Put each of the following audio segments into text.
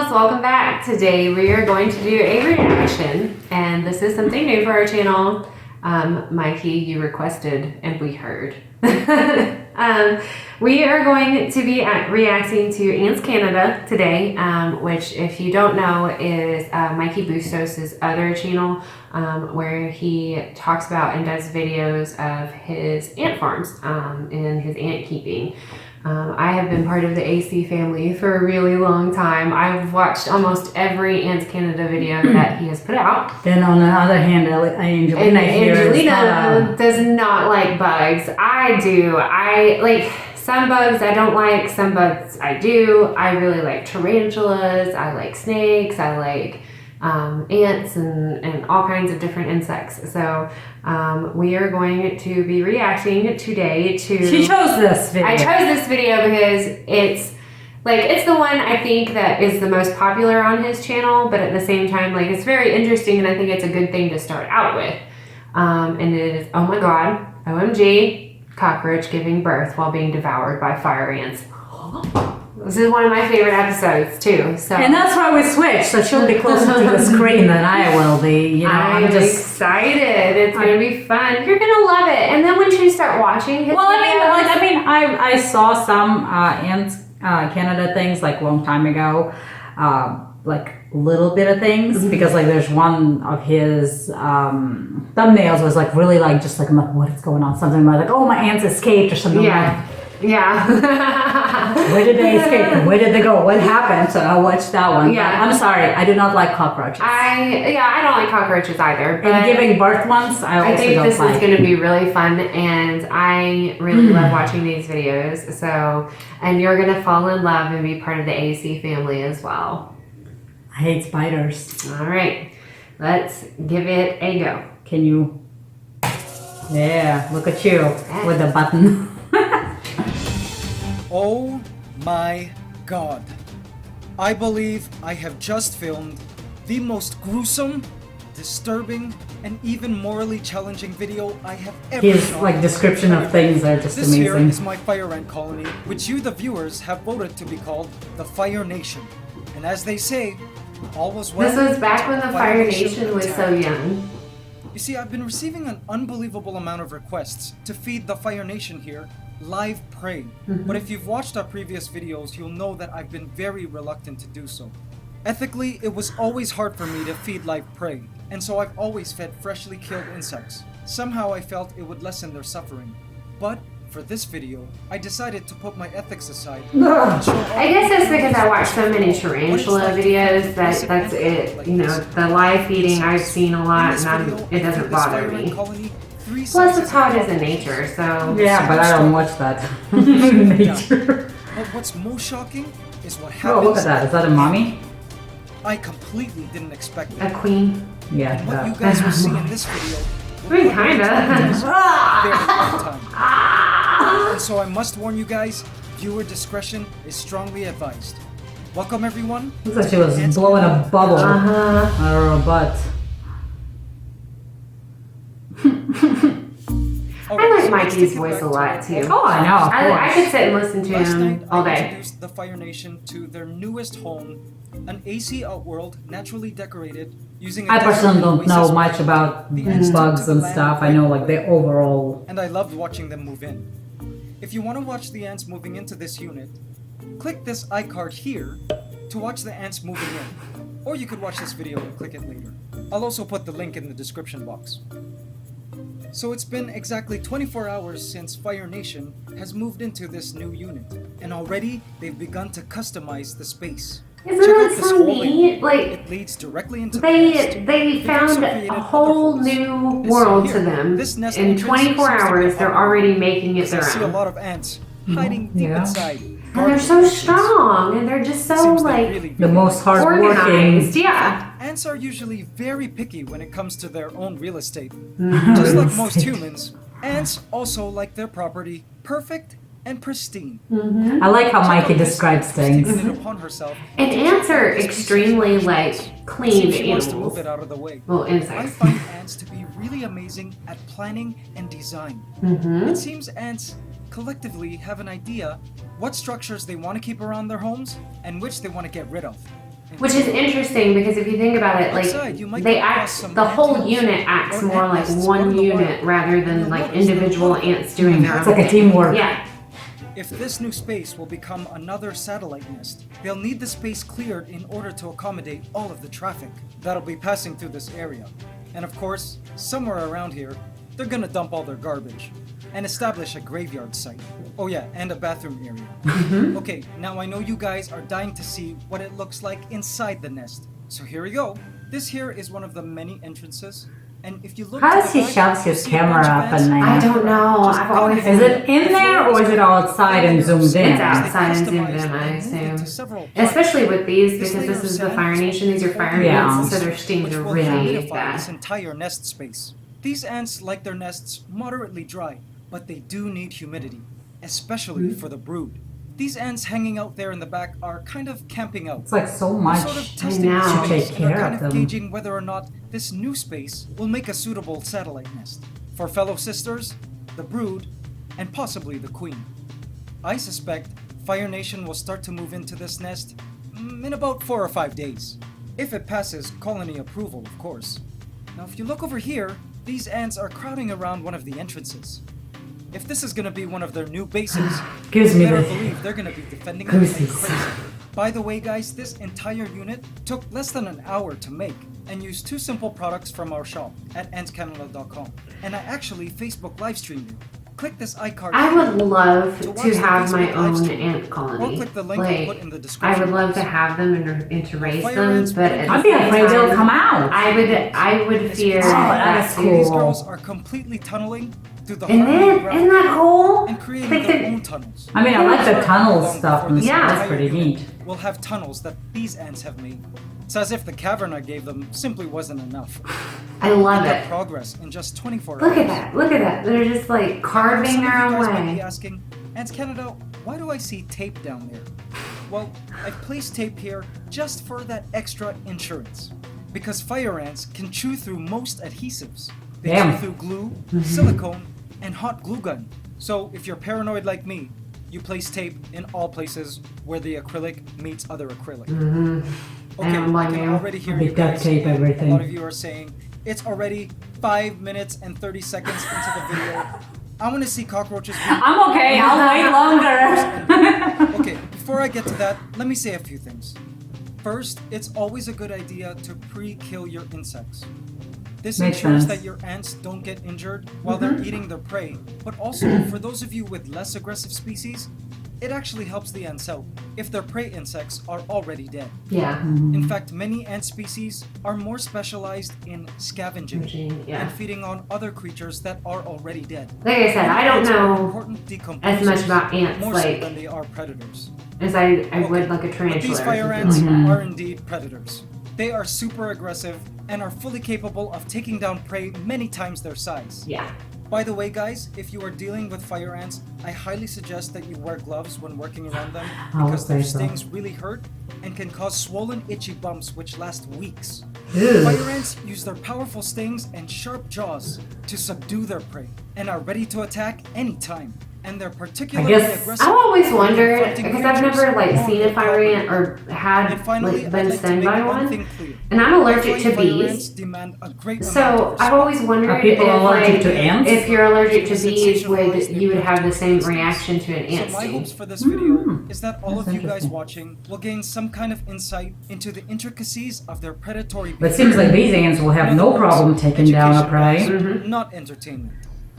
Squirrels, welcome back. Today we are going to do a reaction, and this is something new for our channel. Mikey, you requested and we heard. We are going to be reacting to AntsCanada today, which, if you don't know, is Mikey Bustos' other channel, where he talks about and does videos of his ant farms and his ant keeping. I have been part of the AC family for a really long time. I've watched almost every AntsCanada video that he has put out. Then on the other hand, Angelina does not like bugs. I do. I like some bugs I don't like, some bugs I do. I really like tarantulas, I like snakes, I like ants and all kinds of different insects. So we are going to be reacting today to... She chose this video. I chose this video because it's the one I think that is the most popular on his channel, but at the same time, like, it's very interesting, and I think it's a good thing to start out with. And it is, oh my god, OMG, cockroach giving birth while being devoured by fire ants. This is one of my favorite episodes too. So, and that's why we switched. So she'll be closer to the screen than I will be. You know, I'm just excited. It's gonna be fun. You're gonna love it. And then once you start watching his videos, I saw some AntsCanada things like a long time ago, like little bit of things, because like there's one of his thumbnails was like really like just like, I'm like, what is going on? Something about like, oh, my ants escaped or something. Yeah. Yeah. Where did they escape? Where did they go? What happened? So I watched that one. Yeah. But I'm sorry, I do not like cockroaches. I don't like cockroaches either. But and giving birth ones, I think this is going to be really fun, and I really love watching these videos. So, and you're going to fall in love and be part of the AC family as well. I hate spiders. All right, let's give it a go. Can you? Yeah, look at you with the button. Oh my god. I believe I have just filmed the most gruesome, disturbing, and even morally challenging video I have ever His shown. like description of things are just amazing. This here is my fire ant colony, which you the viewers have voted to be called the Fire Nation. And as they say, all was well. This was back when the Fire Nation was so young. You see, I've been receiving an unbelievable amount of requests to feed the Fire Nation here live prey. But if you've watched our previous videos, you'll know that I've been very reluctant to do so. Ethically, it was always hard for me to feed live prey, and so I've always fed freshly killed insects. Somehow I felt it would lessen their suffering. But for this video, I decided to put my ethics aside. I guess that's because I watch so many tarantula videos that that's it. You know, the live feeding I've seen a lot, and it doesn't bother me. Plus, it's how it is in nature, so... Yeah, but I don't watch that. Nature. But what's most shocking is what happens... Oh, look at that. Is that a mommy? I completely didn't expect A it. queen. Yeah, And what you guys will see in this video... I mean, kinda. And so I must warn you guys, viewer discretion is strongly advised. Welcome everyone. Looks like she was blowing a bubble out of her butt. I like Mikey's voice a lot too. Oh, I know. I could sit and listen to Last him night, all I day. introduced the Fire Nation to their newest home, an AC outworld naturally decorated using a I personally desert don't oasis know where much about the ants bugs took to and the stuff. land I know like the overall. and I loved watching them move in. If you want to watch the ants moving into this unit, click this iCard here to watch the ants moving in. Or you could watch this video and click it later. I'll also put the link in the description box. So it's been exactly 24 hours since Fire Nation has moved into this new unit, and already they've begun to customize the space. Isn't Check that out this so hallway. neat? Like, It leads directly into the nest. they found also a created whole other new holes. world So to here, them. this nest In entrance 24 seems to be hours, they're open. already making it I their see a own. lot of ants hiding deep Yeah. inside. And they're so strong, and they're just so, Seems they're like, really, The really most nice. organized. hardworking. Yeah. Ants are usually very picky when it comes to their own real estate. Just like most humans, ants also like their property perfect and pristine. I like how Check Mikey out this describes ant things. taking it upon herself. And ants are extremely, like, clean She wants to animals. move it out of the way. Well, I insects. find ants to be really amazing at planning and design. It seems ants collectively have an idea what structures they want to keep around their homes and which they want to get rid of. Which is interesting because if you think about it, Outside, you might like they come across act, some the whole ant unit hills acts or more ant like nests one out in the unit wild. rather than You'll like notice that individual one of them ants doing their It's own like a thing. teamwork. Yeah. If this new space will become another satellite nest, they'll need the space cleared in order to accommodate all of the traffic that'll be passing through this area. And of course, somewhere around here, they're gonna dump all their garbage and establish a graveyard site. Oh yeah, and a bathroom area. Okay, now I know you guys are dying to see what it looks like inside the nest. So here we go. This here is one of the many entrances. And if you look How to does the he back, shoves you'll his see a camera bunch of up ants. and I then- don't know. I've always Is it in there or is it outside and zoomed in? It's outside and zoomed in, I assume. Especially with these because this is the Fire Nation. These are fire Yeah. ants, so their stings which are will really humidify bad. this entire nest space. These ants like their nests moderately dry, but they do need humidity, especially for the brood. These ants hanging out there in the back are kind of camping out. It's like so They're much sort of testing know. the To space take and are care kind of of them. gauging whether or not this new space will make a suitable satellite nest for fellow sisters, the brood, and possibly the queen. I suspect Fire Nation will start to move into this nest in about 4 or 5 days. If it passes colony approval, of course. Now, if you look over here, these ants are crowding around one of the entrances. If this is going to be one of their new bases, Gives you me better the believe they're going to be defending it like goosies. crazy. By the way, guys, this entire unit took less than an hour to make and used 2 simple products from our shop at AntsCanada.com. And I actually Facebook live streamed it. Click this iCard. I would love To watch to the have my Facebook live own stream. ant Or colony. click the link I'll put in the description. I would love to box. have them and to raise Fire them, ants but wouldn't at I'd the be same afraid they'll time, come out. I would fear Oh, that's that cool. These girls are completely tunneling through the And hardwood then, ground isn't that cool? and creating Like their the- own tunnels. I mean, I like the tunnel Long stuff before and this Yeah. stuff. That's entire pretty unit neat. will have tunnels that these ants have made. It's as if the cavern I gave them simply wasn't enough. I love That it. progress in just 24 Look hours. at that. Look at that. They're just like carving Some of their you own guys might be way. asking, AntsCanada, why do I see tape down there? Well, I've placed tape here just for that extra insurance. Because fire ants can chew through most adhesives. They Damn. chew through glue, silicone, and hot glue gun. So if you're paranoid like me, you place tape in all places where the acrylic meets other acrylic. Okay, I don't I blame can you. already hear They you duct guys. tape A everything. lot of you are saying, it's already 5 minutes and 30 seconds into the video. I want to see cockroaches. I'm okay. I'll wait longer. Okay, before I get to that, let me say a few things. First, it's always a good idea to pre-kill your insects. This Makes ensures sense. that your ants don't get injured while they're eating their prey, but also for those of you with less aggressive species, it actually helps the ants out if their prey insects are already dead. Yeah. In fact, many ant species are more specialized in scavenging Yeah. and feeding on other creatures that are already dead. Like I said, I don't Ants are know important as much decomposers, about ants more so than like they are predators. as I would like a But tarantula. these or fire something ants like that. are indeed predators. They are super aggressive and are fully capable of taking down prey many times their size. Yeah. By the way, guys, if you are dealing with fire ants, I highly suggest that you wear gloves when working around them because their okay, so. stings really hurt and can cause swollen, itchy bumps which last weeks. Ew. Fire ants use their powerful stings and sharp jaws to subdue their prey and are ready to attack anytime. And they're particularly guess- aggressive. I've always wondered confronting because I've creatures never like more seen a than fire probably. ant or had And finally, like I'd been like to stung make by one one, thing clear. and I'm allergic to Fire ants bees. demand a great amount So of I've always wondered Are people if, allergic like, to ants? if you're allergic to To bees, would sensationalize you would their have the same prejudices. reaction to an ant So my sting? hopes for this video Hmm. is that all That's of you guys interesting. watching will gain some kind of insight into the intricacies of their predatory But it seems like these ants will have no problem taking down a prey. Not entertainment.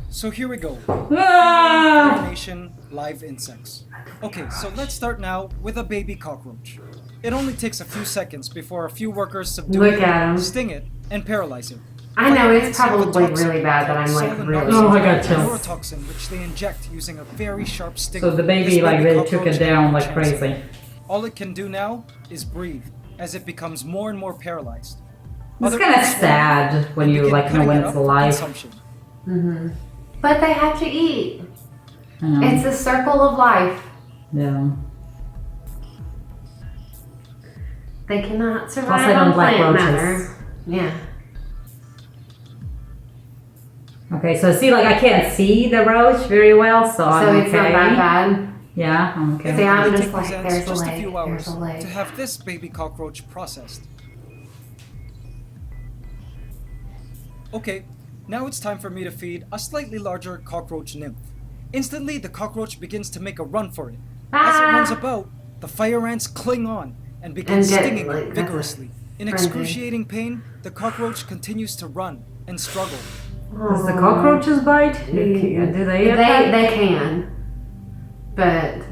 So here we go. Ah! Fire Nation live insects. Okay, so let's start now with a baby cockroach. It only takes a few seconds before a few workers subdue Look it, at 'em. sting it, and paralyze it. I know Fire it's ants have a probably toxin really bad that called I'm like solenoxin, really. Oh, I got a chills. neurotoxin which they inject using a very sharp stinger. So the baby, This like, they cockroach took it has down no like chance of crazy. it. All it can do now is breathe as it becomes more and more paralyzed. It's Other kind of ants sad when and you begin like know cutting when it it's up for alive. consumption. But they have to eat. I know. It's a circle of life. Yeah. They cannot Plus, survive I on don't like plant roaches. matter. Yeah. Okay, so see, like I can't see the roach very well, so I'm So okay. it's not that bad. Yeah, I'm okay. See, I'm It just took like, these ants there's a just a leg, few there's hours a leg. to have this baby cockroach processed. Okay, now it's time for me to feed a slightly larger cockroach nymph. Instantly, the cockroach begins to make a run for it. As it runs about, the fire ants cling on and begin And get, stinging like, it that's a vigorously. In frenzy. excruciating pain, the cockroach continues to run and struggle. Does the cockroaches bite? Do they attack? They can, but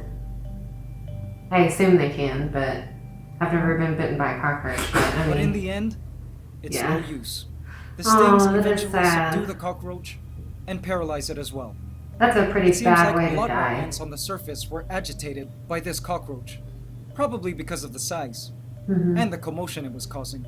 I assume they can. But I've never been bitten by a cockroach. But in mean, the end, it's yeah. no use. The stings that is eventually sad. subdue the cockroach and paralyze it as well. That's a pretty It seems bad like way a to lot more die. ants on the surface were agitated by this cockroach, probably because of the size and the commotion it was causing.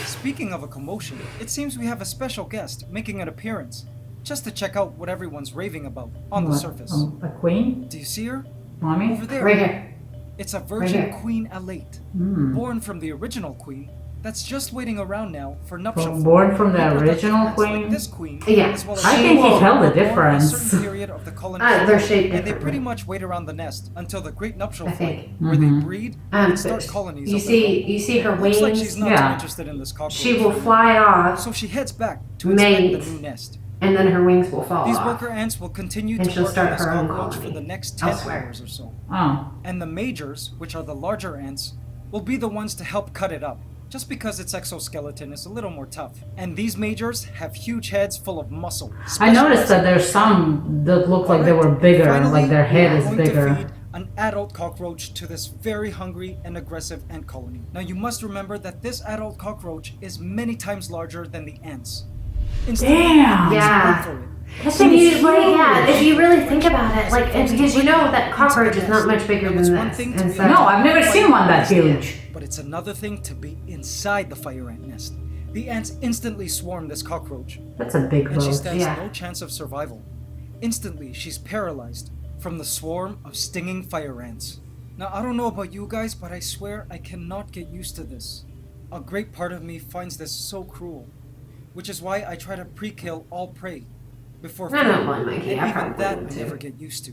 Speaking of a commotion, it seems we have a special guest making an appearance, just to check out what everyone's raving about on the What, surface. a queen? Do you see her? Mommy? Over there. Right here. It's a virgin here. queen elate, born from the original queen, that's just waiting around now for nuptial. Born from the Reproductive original ants like queen? this queen, Yeah. as well as I She think will- he tell the are born at a difference. certain period of the colony They're shaped and they differently. pretty much wait around the nest until the great nuptial I flight, think. where they breed and start But colonies. you of their own. you see her Looks like she's wings. not Yeah. too interested in this cockroach. She will fly off, So she heads back to inspect mate, the new nest. and then her wings will fall These off. worker ants will continue And to she'll work start on this her own cockroach for colony the next 10 elsewhere. hours or so. Oh. And the majors, which are the larger ants, will be the ones to help cut it up, just because its exoskeleton is a little more tough. And these majors have huge heads full of muscle. I noticed that there's some that look like they were bigger, Finally, like their head we're is going bigger. to feed an adult cockroach to this very hungry and aggressive ant colony. Now you must remember that this adult cockroach is many times larger than the ants. Instantly, Damn! it's Yeah. run for it. That And thing you, is like, yeah, huge. if you really think about it, like, and because you know that cockroach is not much bigger Now, it's than one this, thing to and be so No, I've never seen one that huge. But it's another thing to be inside the fire ant nest. The ants instantly swarm this cockroach, That's a big and she load. stands Yeah. no chance of survival. Instantly, she's paralyzed from the swarm of stinging fire ants. Now, I don't know about you guys, but I swear I cannot get used to this. A great part of me finds this so cruel, which is why I try to pre-kill all prey before I don't feeding, blame Mikey, and I even probably that would I too. never get used to.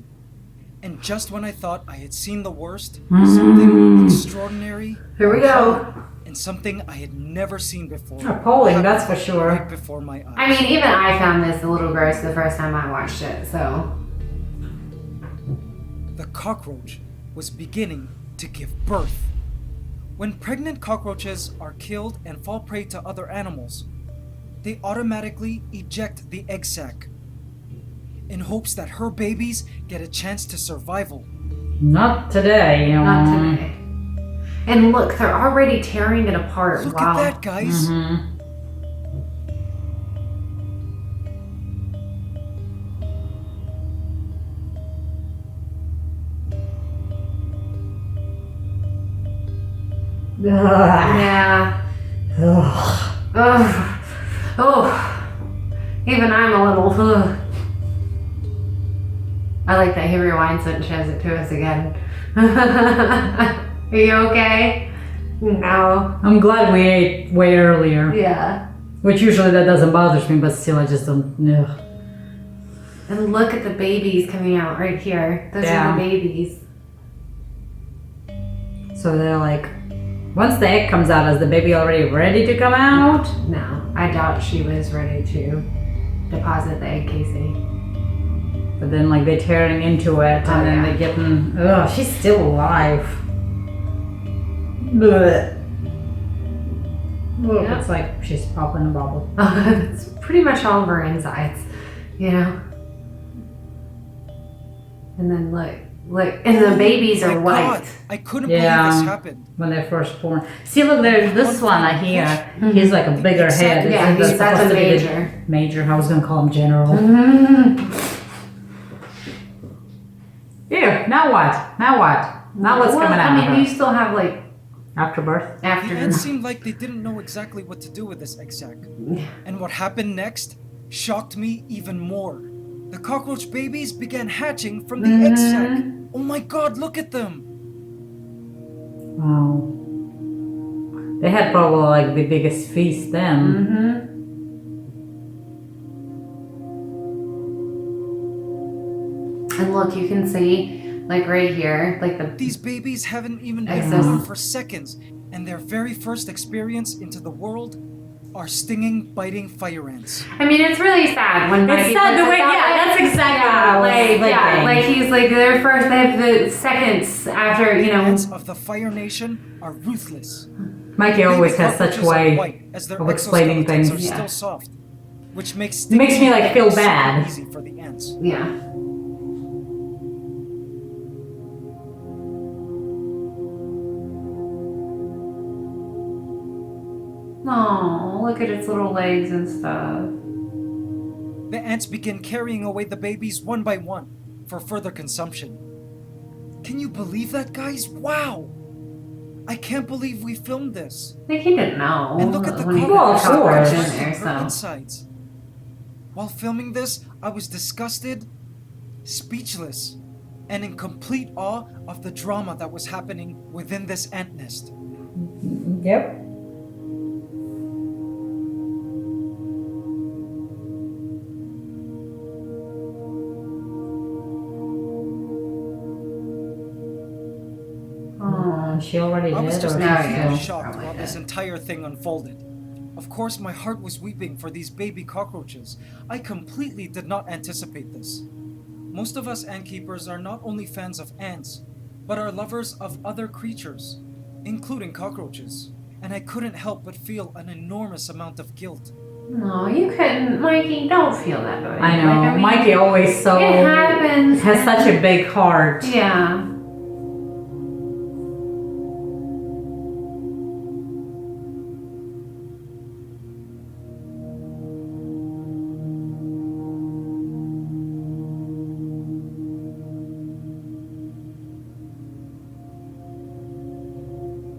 And just when I thought I had seen the worst, something extraordinary here we go. and something I had never seen before. Appalling, that's for sure. Right before my eyes. I mean, even I found this a little gross the first time I watched it, so. The cockroach was beginning to give birth. When pregnant cockroaches are killed and fall prey to other animals, they automatically eject the egg sac in hopes that her babies get a chance to survival. Not today. Not today. And look, they're already tearing it apart. Look Wow. at that, guys. Yeah. Ugh. Ugh. Oh. Even I'm a little. Ugh. I like that he rewinds it and shows it to us again. Are you okay? No. I'm glad we ate way earlier. Yeah. Which usually that doesn't bother me, but still I just don't. Ugh. And look at the babies coming out right here. Those Yeah. are the babies. So they're like, once the egg comes out, is the baby already ready to come out? No, I doubt she was ready to deposit the egg casing. But then like they're tearing into it, and Oh, then yeah. they're getting. Ugh, she's still alive. Blech. Look, Yeah. it's like she's popping a bubble. It's pretty much all of her insides, you know? And then look, and the babies are My white. God, I couldn't Yeah. believe this happened. When they're first born. See, look, there's this one I hear. He's like a bigger head. Exactly. Yeah, Isn't that that's a supposed to be the major. Major, I was gonna call him general. Here, now what? Now what? Now what's Well, coming out I of mean, her? you still have like After birth? The after. ants seemed like they didn't know exactly what to do with this egg sac. And what happened next shocked me even more. The cockroach babies began hatching from the egg sac. Oh my God, look at them! Wow. They had probably like the biggest feast then. And look, you can see like right here, like the These babies haven't even been Excess. born for seconds, and their very first experience into the world are stinging, biting fire ants. I mean, it's really sad when It's Mikey sad puts the way, it that yeah, way. that's exactly Yeah, what I was thinking. like he's like their first. They have the seconds after, you know. Ants of the Fire Nation are ruthless. Mikey always Baby has such a cockroaches are way white, as their of explaining exoskeletons things. are Yeah. still soft, which makes It makes me, like, feel super bad. easy for the ants. Yeah. Oh, look at its little legs and stuff. The ants begin carrying away the babies one by one for further consumption. Can you believe that, guys? Wow! I can't believe we filmed this. Like he didn't know. And look at the when he Well, put of the cockroach course. in there, her so. insides. While filming this, I was disgusted, speechless, and in complete awe of the drama that was happening within this ant nest. Yep. Oh, She already I was did, just or No, she's yeah. still- shocked Probably while this did. entire thing unfolded. Of course, my heart was weeping for these baby cockroaches. I completely did not anticipate this. Most of us ant keepers are not only fans of ants, but are lovers of other creatures, including cockroaches. And I couldn't help but feel an enormous amount of guilt. No, you couldn't, Mikey. Don't feel that way. I know. Like, mean, Mikey always so It happens. has such a big heart. Yeah.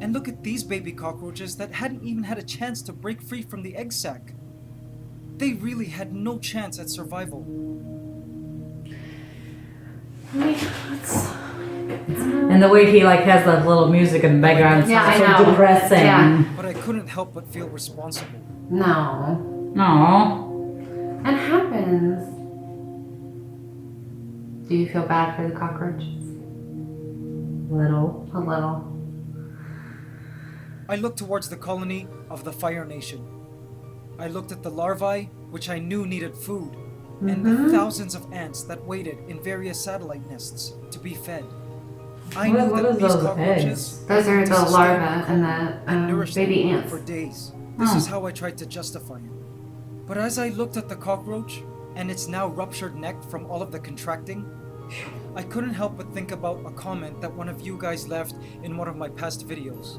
And look at these baby cockroaches that hadn't even had a chance to break free from the egg sac. They really had no chance at survival. And the way he like has that little music in the background Yeah, sounds I so know. depressing. Yeah. But I couldn't help but feel responsible. No. Aw. It happens. Do you feel bad for the cockroaches? Little. A little. I looked towards the colony of the Fire Nation. I looked at the larvae, which I knew needed food, and the thousands of ants that waited in various satellite nests to be fed. I What- knew what that is these those cockroaches eggs? Those are were the to sustain larvae their and colony the nourish baby them ants. for days. This Oh. is how I tried to justify it. But as I looked at the cockroach and its now ruptured neck from all of the contracting, I couldn't help but think about a comment that one of you guys left in one of my past videos.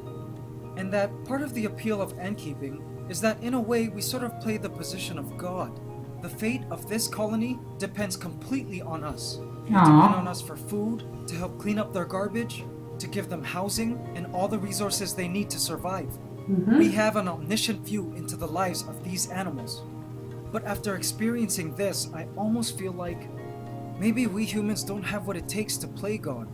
And that part of the appeal of ant keeping is that in a way we sort of play the position of God. The fate of this colony depends completely on us. They depend on us for food, to help clean up their garbage, to give them housing and all the resources they need to survive. We have an omniscient view into the lives of these animals. But after experiencing this, I almost feel like maybe we humans don't have what it takes to play God.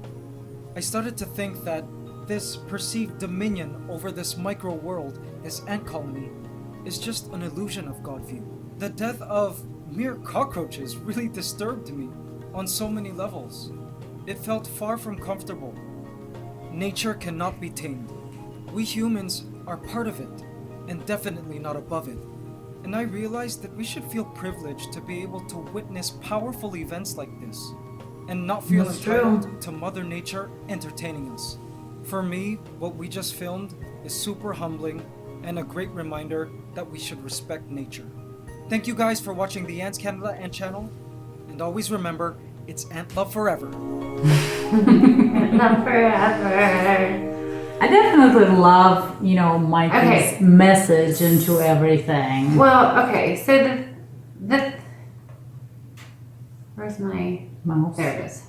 I started to think that this perceived dominion over this micro world, this ant colony, is just an illusion of God view. The death of mere cockroaches really disturbed me on so many levels. It felt far from comfortable. Nature cannot be tamed. We humans are part of it, and definitely not above it. And I realized that we should feel privileged to be able to witness powerful events like this, and not feel That's entitled to Mother Nature entertaining us. For me, what we just filmed is super humbling and a great reminder that we should respect nature. Thank you guys for watching the AntsCanada Ant Channel, and always remember, it's ant love forever. Not forever. I definitely love, Mikey's Okay. message into everything. Well, okay, so the where's my Mouse. there it is.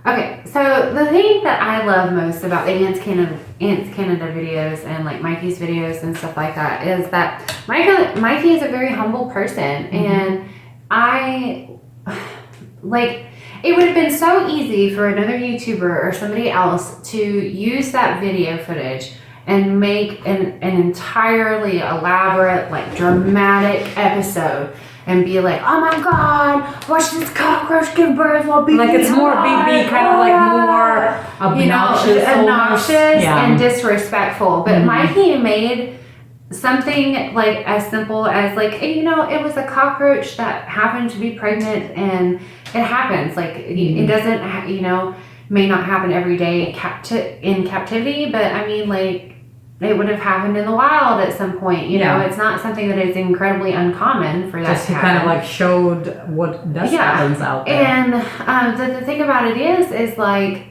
Okay, so the thing that I love most about the AntsCanada videos and like Mikey's videos and stuff like that is that Mikey is a very humble person, and I like it would have been so easy for another YouTuber or somebody else to use that video footage and make an entirely elaborate, like dramatic episode and be like, oh my god, watch this cockroach give birth while being Like it's more BB, kind of like more obnoxious, obnoxious yeah. and disrespectful. But Mikey made something like as simple as like, you know, it was a cockroach that happened to be pregnant, and it happens. Like it doesn't, you know, may not happen every day in captivity, but I mean, like, it would have happened in the wild at some point. You know, it's not something that is incredibly uncommon for that Just to he happen. kind of like showed what does happens out there. And the thing about it is like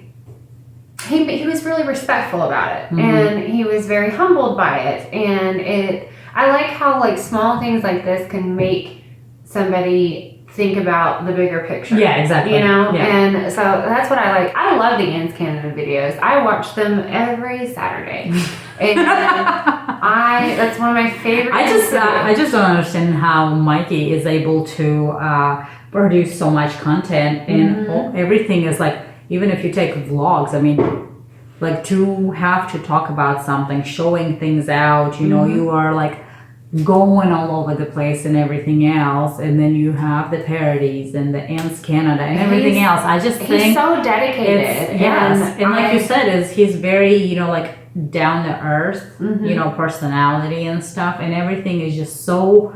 he was really respectful about it, and he was very humbled by it. And I like how like small things like this can make somebody think about the bigger picture. Yeah, exactly. You know, Yeah. and so that's what I like. I love the AntsCanada videos. I watch them every Saturday, and that's one of my favorite. I just don't understand how Mikey is able to produce so much content, and everything is like, even if you take vlogs, I mean, like to have to talk about something, showing things out, you know, you are like going all over the place and everything else, and then you have the parodies and the AntsCanada and everything else. I just think he's so dedicated. Yes, and like you said, he's very, you know, like down to earth, you know, personality and stuff, and everything is just so,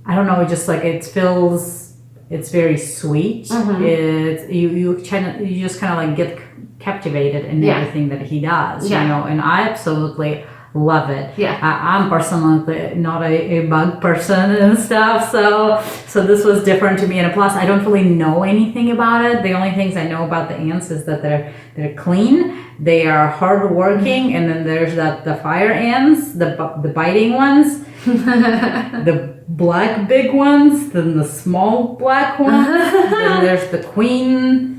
I don't know, just like it feels, it's very sweet. It's you just kind of like get captivated in everything that he does, you know, and I absolutely love it. I'm personally not a bug person and stuff, so this was different to me. And plus, I don't really know anything about it. The only things I know about the ants is that they're clean, they are hardworking, and then there's the fire ants, the biting ones, the black big ones, then the small black ones, then there's the queen.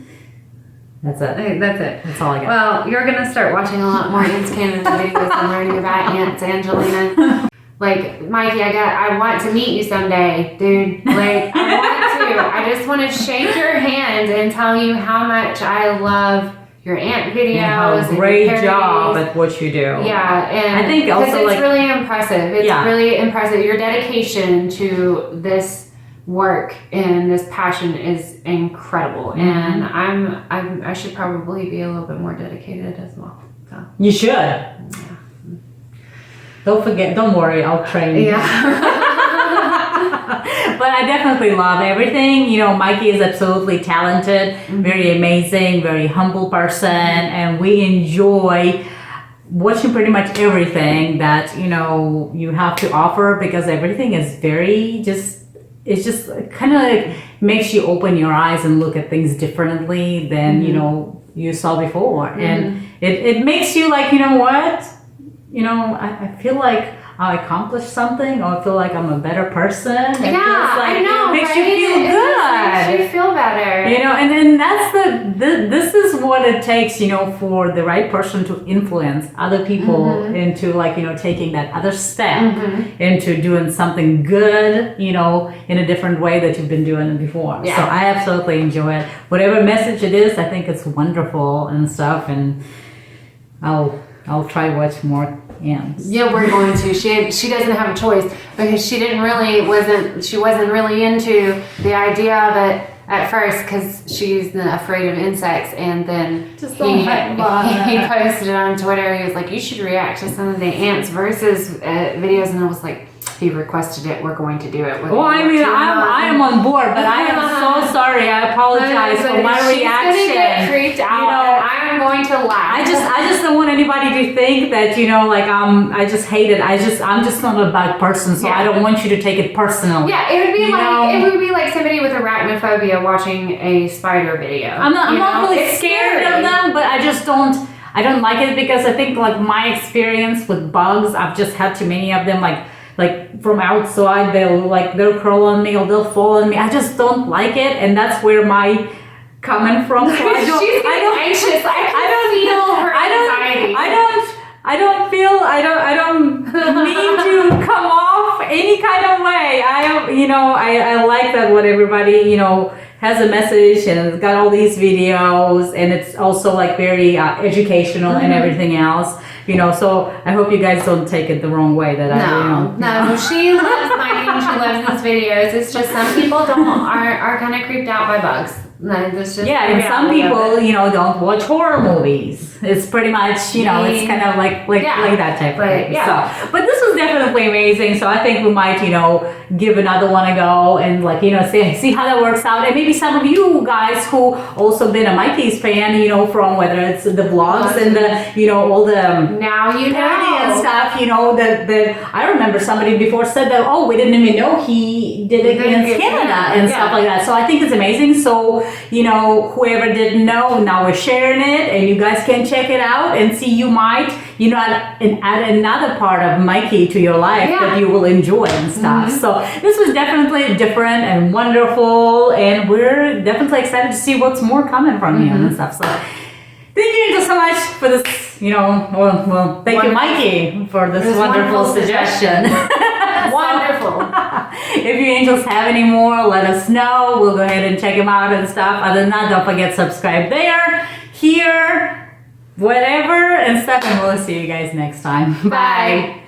That's it. That's all I got. Well, you're gonna start watching a lot more AntsCanada videos and learning about ants, Angelina. Like, Mikey, I want to meet you someday, dude. Like, I want to. I just want to shake your hand and tell you how much I love your ant videos. And how great job at what you do. Yeah, and I think also it's like really impressive. It's really impressive. Your dedication to this work and this passion is incredible, and I should probably be a little bit more dedicated as well. So. You should. Don't worry, I'll train you. But I definitely love everything. You know, Mikey is absolutely talented, very amazing, very humble person, and we enjoy watching pretty much everything that, you know, you have to offer, because everything is very it's just kind of like makes you open your eyes and look at things differently than, you know, you saw before. And it makes you like, you know what? You know, I feel like I accomplished something, or I feel like I'm a better person. It feels like, I know, it makes right? you feel It good. just makes you feel better. You know, and then that's this is what it takes, you know, for the right person to influence other people into, like, you know, taking that other step into doing something good, you know, in a different way that you've been doing it before. Yeah. So I absolutely enjoy it. Whatever message it is, I think it's wonderful and stuff, and I'll try watch more ants. Yeah, we're going to. She doesn't have a choice, because she wasn't really into the idea of it at first, because she's afraid of insects. And then he posted it on Twitter. He was like, you should react to some of the ants versus videos, and I was like, he requested it, we're going to do it. Well, I mean, I am on board, but I am so sorry. I apologize for my reaction. She's gonna get creeped out, you know, and I'm going to laugh. I just don't want anybody to think that, you know, like I just hate it. I'm just not a bad person, so I don't want you to take it personally. Yeah, it would be like somebody with arachnophobia watching a spider video. I'm not really scared of them, but I don't like it, because I think, like, my experience with bugs, I've just had too many of them, like from outside, they'll crawl on me or they'll fall on me. I just don't like it, and that's where my coming from. So She's getting anxious. I don't feel her anxiety. I don't mean to come off any kind of way. I like that what everybody, you know, has a message, and it's got all these videos, and it's also like very educational and everything else. You know, so I hope you guys don't take it the wrong way that No, she loves my and she loves these videos. It's just some people are kind of creeped out by bugs. Like, that's just Yeah, the and some reality of people, it. you know, don't watch horror movies. It's pretty much, you know, it's kind of like that type of thing. Yeah. So, but this was definitely amazing. So I think we might, you know, give another one a go and like, you know, see how that works out. And maybe some of you guys who also been a Mikey's fan, you know, from whether it's the vlogs and the, you know, all the Now you parody and know. stuff, you know, that I remember somebody before said that, oh, we didn't even know he did it against Canada and stuff like that. So I think it's amazing. So, you know, whoever didn't know, now we're sharing it and you guys can check it out and see, you might, you know, add another part of Mikey to your life that you will enjoy and stuff. So this was definitely different and wonderful, and we're definitely excited to see what's more coming from him and stuff. So thank you Angel so much for this, you know, well thank you Mikey for this wonderful suggestion. Wonderful. If you angels have any more, let us know. We'll go ahead and check them out and stuff. Other than that, don't forget to subscribe there, here, whatever and stuff, and we'll see you guys next time. Bye.